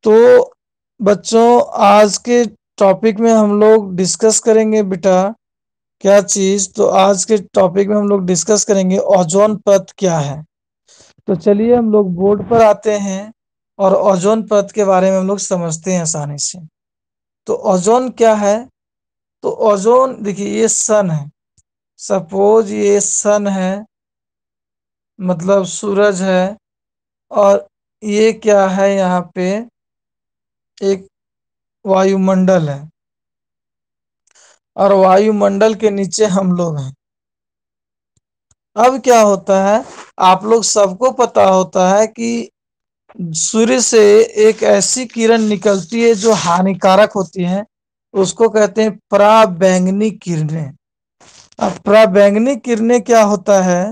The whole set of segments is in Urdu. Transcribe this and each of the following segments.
تو بچوں آج کے ٹاپک میں ہم لوگ ڈسکس کریں گے بیٹا کیا چیز تو آج کے ٹاپک میں ہم لوگ ڈسکس کریں گے اوزون پرت کیا ہے. تو چلیے ہم لوگ بورڈ پر آتے ہیں اور اوزون پرت کے بارے میں ہم لوگ سمجھتے ہیں آسانی سے. تو اوزون کیا ہے؟ تو اوزون دیکھیے یہ سن ہے. سپوز یہ سن ہے مطلب سورج ہے اور یہ کیا ہے یہاں پہ ایک وایو منڈل ہے اور وایو منڈل کے نیچے ہم لوگ ہیں. اب کیا ہوتا ہے آپ لوگ سب کو پتا ہوتا ہے کہ سوریہ سے ایک ایسی کرن نکلتی ہے جو ہانیکارک ہوتی ہے اس کو کہتے ہیں پرا بینگنی کرنیں. اب پرا بینگنی کرنیں کیا ہوتا ہے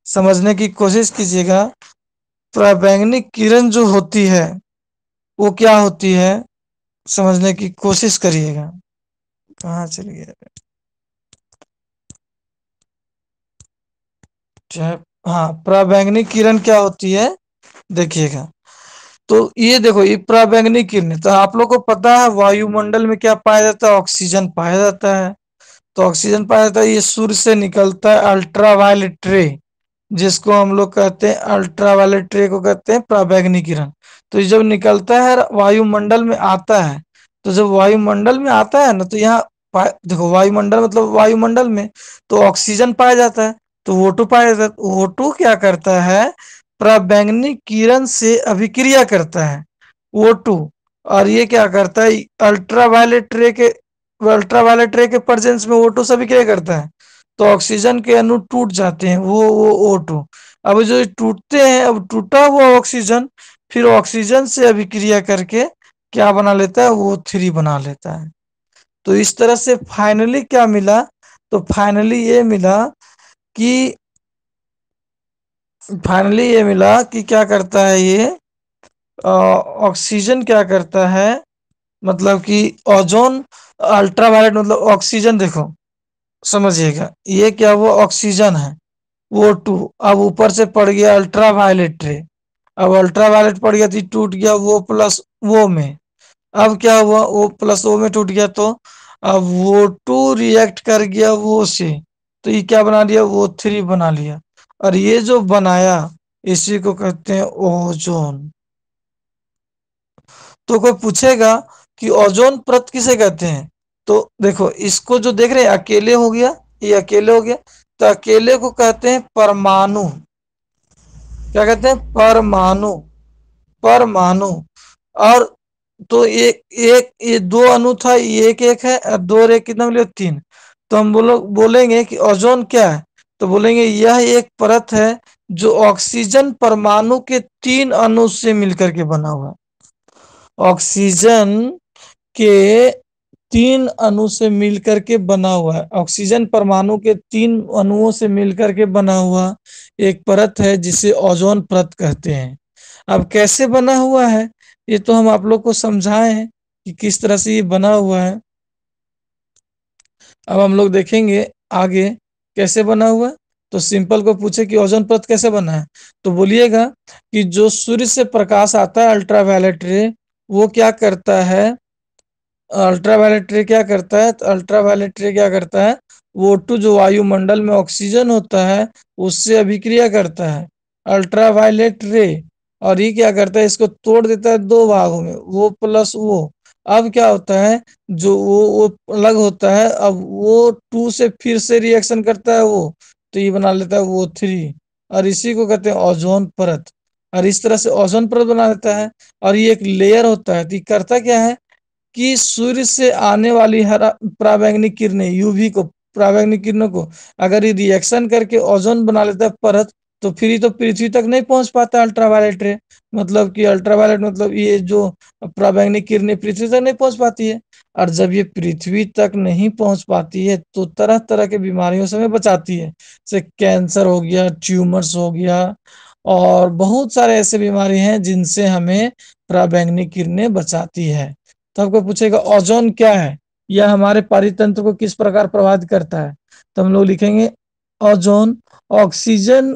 سمجھنے کی کوشش کیجیے گا. پرا بینگنی کرن جو ہوتی ہے وہ کیا ہوتی ہے سمجھنے کی کوشش کریے گا. کہاں چلیے گئے ہاں پرا بینگنی کرن کیا ہوتی ہے دیکھیے گا. تو یہ دیکھو یہ پرا بینگنی کرنیں تو آپ لوگ کو پتا ہے وایو منڈل میں کیا پایا جاتا ہے آکسیجن پایا جاتا ہے. تو آکسیجن پایا جاتا ہے یہ سور سے نکلتا ہے الٹرا وائلٹ رے جس کو ہم لوگ کہتے ہیں الٹرا وائلٹ رے کو کہتے ہیں پرا بینگنی کرن. تو یہ جب نکلتا ہے وایو منڈل میں آتا ہے تو جب وایو منڈل میں آتا ہے نا تو یہاں دیکھو وایو منڈل مطلب وایو منڈل میں تو آکسیجن پایا جاتا ہے تو O2 پایا جاتا ہے. O2 کیا کرتا ہے پرا بینگنی کرن سے ابھیکریا کرتا ہے O2 اور یہ کیا کرتا ہے الٹرا وائلٹ رے کے الٹرا وائلٹ رے کے پرجنس میں O2 سبھی کیا کرتا ہے تو آکسیجن کے انو ٹوٹ جاتے ہیں وہ O2. اب جو ٹوٹتے ہیں اب ٹوٹا ہوا آکسیجن پھر آکسیجن سے ابھیکریا کر کے کیا بنا لیتا ہے O3 بنا لیتا ہے. تو اس طرح سے فائنلی کیا ملا تو فائنلی یہ ملا کہ فائنلی یہ ملا کہ کیا کرتا ہے یہ آکسیجن کیا کرتا ہے مطلب کہ اوزون الٹرا وائلٹ مطلب آکسیجن دیکھو سمجھیے گا یہ کیا وہ آکسیجن ہے O2 اب اوپر سے پڑ گیا الٹرا وائلٹ رے اب الٹرا وائلٹ پڑ گیا تھی ٹوٹ گیا وہ پلس وہ میں اب کیا ہوا وہ پلس او میں ٹوٹ گیا تو اب O2 ریئیکٹ کر گیا وہ سے تو یہ کیا بنا لیا O3 بنا لیا اور یہ جو بنایا اسی کو کہتے ہیں اوزون. تو کوئی پوچھے گا کہ اوزون پرت کسے کہتے ہیں تو دیکھو اس کو جو دیکھ رہے ہیں اکیلے ہو گیا یہ اکیلے ہو گیا تو اکیلے کو کہتے ہیں پرمانو. کیا کہتے ہیں پرمانو پرمانو. اور تو ایک یہ دو انو تھا ایک ہے اور دو اور ایک کتنا ملے 3 تو ہم بولیں گے کہ اوزون کیا ہے تو بولیں گے یہ ایک پرت ہے جو آکسیجن پرمانو کے 3 انو سے مل کر کے بنا ہوا آکسیجن کے 3 انو سے مل کر کے بنا ہوا ہے آکسیجن پرمانو کے 3 انووں سے مل کر کے بنا ہوا ایک پرت ہے جسے اوزون پرت کہتے ہیں. اب کیسے بنا ہوا ہے یہ تو ہم آپ لوگ کو سمجھائے ہیں کہ کس طرح سے یہ بنا ہوا ہے. اب ہم لوگ دیکھیں گے آگے کیسے بنا ہوا تو سمپل کو پوچھے کہ اوزون پرت کیسے بنا ہے تو بولیے گا کہ جو سورج سے پرکاش آتا ہے الٹرا وائلٹ رے وہ کیا کرتا ہے الٹرا وائلٹ رے کیا کرتا ہے تو الٹرا وائلٹ رے کیا کرتا ہے O2 جو وایو منڈل میں آکسیجن ہوتا ہے اس سے ابھیکریا کرتا ہے الٹرا وائلٹ رے اور یہ کیا کرتا ہے اس کو توڑ دیتا ہے 2 بھاگوں میں وہ پلس وہ اب کیا ہوتا ہے جو وہ الگ ہوتا ہے اب وہ 2 سے پھر سے ری ایکشن کرتا ہے وہ تو یہ بنا لیتا ہے O3 اور اسی کو کہتے ہیں اوزون پرت اور اس طرح سے اوزون پرت بنا دیتا ہے. اور یہ ایک لیئر ہوتا ہے تو یہ کرتا کیا ہے کہ سورج سے آنے والی ہر پرا بینگنی کرنیں UV کو پرا بینگنی کرنوں کو اگر یہ ری ایکشن کر کے اوزون بنا لیتا ہے پرت تو پھر تو پرتھوی تک نہیں پہنچ پاتا الٹرا وائلٹ رے مطلب کہ الٹرا وائلٹ مطلب یہ جو پرا بینگنی کرنیں پرتھوی تک نہیں پہنچ پاتی ہے اور جب یہ پرتھوی تک نہیں پہنچ پاتی ہے تو طرح طرح کی بیماریوں سے ہمیں بچاتی ہے جیسے کینسر ہو گیا ٹیومرس ہو گیا اور بہت سارے ایسے بیماری ہیں جن سے ہمیں پرا بینگنی کرنیں بچاتی ہے. تو آپ کو پوچھے گا اوزون کیا ہے یا ہمارے پاری تنتر کو کس پرکار پربھات کرتا ہے تو ہم لوگ لکھیں گے اوزون آکسیجن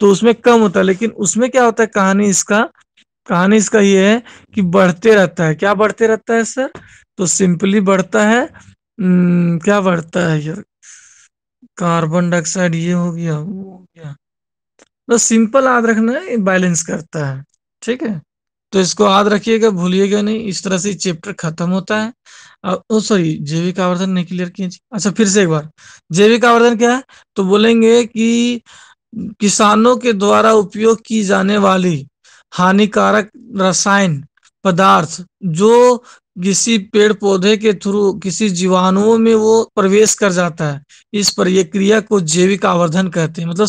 تو اس میں کم ہوتا ہے، لیکن اس میں کیا ہوتا ہے، کہانی اس کا یہ ہے کہ بڑھتے رہتا ہے. کیا بڑھتے رہتا ہے سر؟ تو سمپلی بڑھتا ہے. کیا بڑھتا ہے یار؟ کاربن ڈائی آکسائڈ یہ ہو گیا، وہ ہو گیا. بس سمپل یاد رکھنا ہے، بیلنس کرتا ہے. ٹھیک ہے، تو اس کو یاد رکھیے گا، بھولیے گا نہیں. اس طرح سے چیپٹر ختم ہوتا ہے. سوری، جیوک آوردن نہیں کلیئر کیے. اچھا پھر سے ایک بار، جیوک آوردن کیا ہے؟ تو بولیں گے کہ کسانوں کے دوارا اپیوگ کی جانے والی ہانیکارک رسائن پدارتھ جو کسی پیڑ پودے کے تھرو کسی جیوانوؤں میں وہ پرویش کر جاتا ہے، اس پرکریا کو جیوک آوردھن کہتے ہیں. مطلب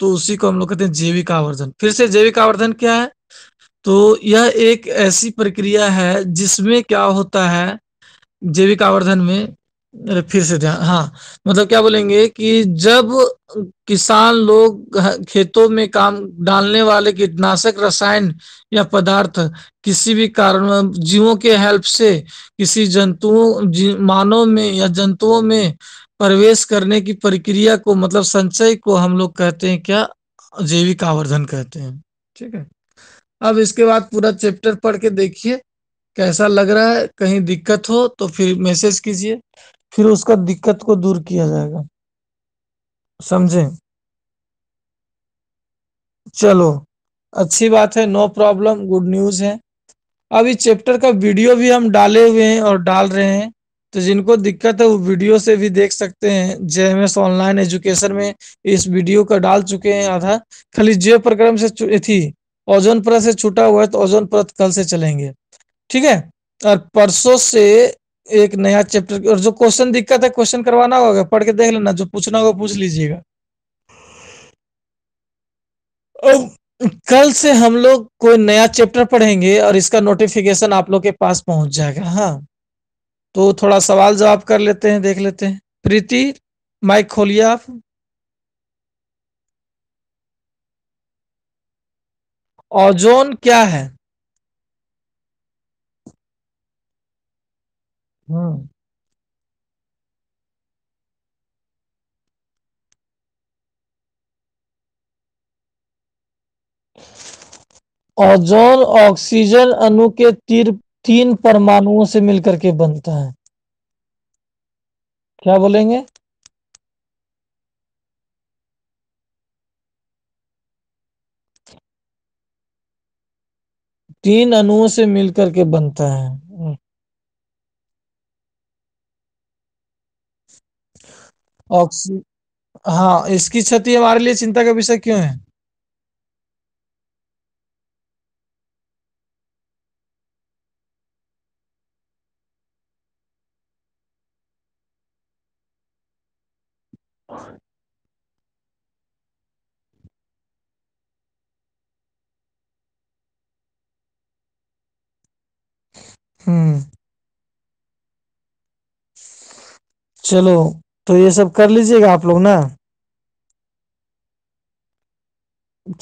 تو اسی کو ہم لوگ کہتے ہیں جیوک آوردھن. پھر سے جیوک آوردھن کیا ہے؟ تو یہ ایک ایسی پرکریا ہے جس میں کیا ہوتا ہے جیوک آوردھن میں. پھر سے ہاں، مطلب کیا بولیں گے کہ جب کسان لوگ کھیتوں میں کام ڈالنے والے کیٹناشک رسائن یا پدارتھ کسی بھی کارن جیووں کے ہیلپ سے کسی جنتوؤں مانو میں یا جنتوؤں میں پرویش کرنے کی پرکریا کو، مطلب سنچے کو ہم لوگ کہتے ہیں کیا؟ جیوک آوردھن کہتے ہیں. ٹھیک ہے، اب اس کے بعد پورا چیپٹر پڑھ کے دیکھیے کیسا لگ رہا ہے. کہیں دقت ہو تو پھر میسج کیجیے، پھر اس کا دقت کو دور کیا جائے گا. سمجھیں؟ چلو اچھی بات ہے، نو پرابلم، گڈ نیوز ہے. اب اس چیپٹر کا ویڈیو بھی ہم ڈالے ہوئے ہیں اور ڈال رہے ہیں، تو جن کو دقت ہے وہ ویڈیو سے بھی دیکھ سکتے ہیں. J M S online education میں اس ویڈیو کا ڈال چکے ہیں آدھا. خالی جیو پرگرام سے تھی، اوزون پرت سے چھوٹا ہوا ہے تو اوزون پرت کل سے چلیں گے. ٹھیک ہے، اور پرسوں سے ایک نیا چیپٹر. اور جو کوشچن دقت ہے کوشچن کروانا ہوگا، پڑھ کے دیکھ لینا، جو پوچھنا ہوگا پوچھ لیجیے گا. کل سے ہم لوگ کوئی نیا چیپٹر پڑھیں گے اور اس کا نوٹیفیکیشن آپ لوگ کے پاس پہنچ جائے گا. ہاں، تو تھوڑا سوال جواب کر لیتے ہیں، دیکھ لیتے ہیں. پریتی، مائک کھولئے آپ. اوزون کیا ہے؟ ہاں، اوزون آکسیجن انو کے تین پرمانوؤں سے مل کر کے بنتا ہے. کیا بولیں گے؟ تین انوؤں سے مل کر کے بنتا ہے. آکسی ہاں، اس کی چھتی ہمارے لیے چنتا کا وشے کیوں ہے؟ ہوں، چلو تو یہ سب کر لیجیے گا آپ لوگ نا.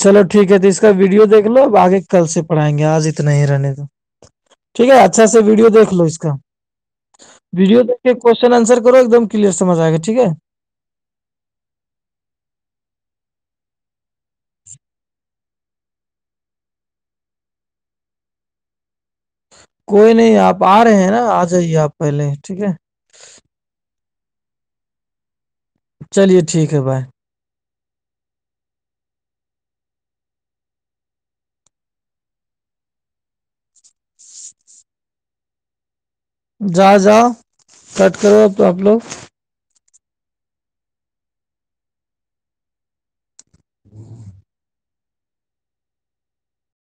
چلو ٹھیک ہے، تو اس کا ویڈیو دیکھ لو. اب آگے کل سے پڑھائیں گے، آج اتنا ہی رہنے دو. ٹھیک ہے، اچھا سے ویڈیو دیکھ لو. اس کا ویڈیو دیکھ کے کوشچن آنسر کرو، ایک دم کلیئر سمجھ آئے گا. ٹھیک ہے. کوئی نہیں، آپ آ رہے ہیں نا، آ جائیے آپ پہلے. ٹھیک ہے، چلیے ٹھیک ہے، بائے. جاؤ کٹ کرو اب تو آپ لوگ.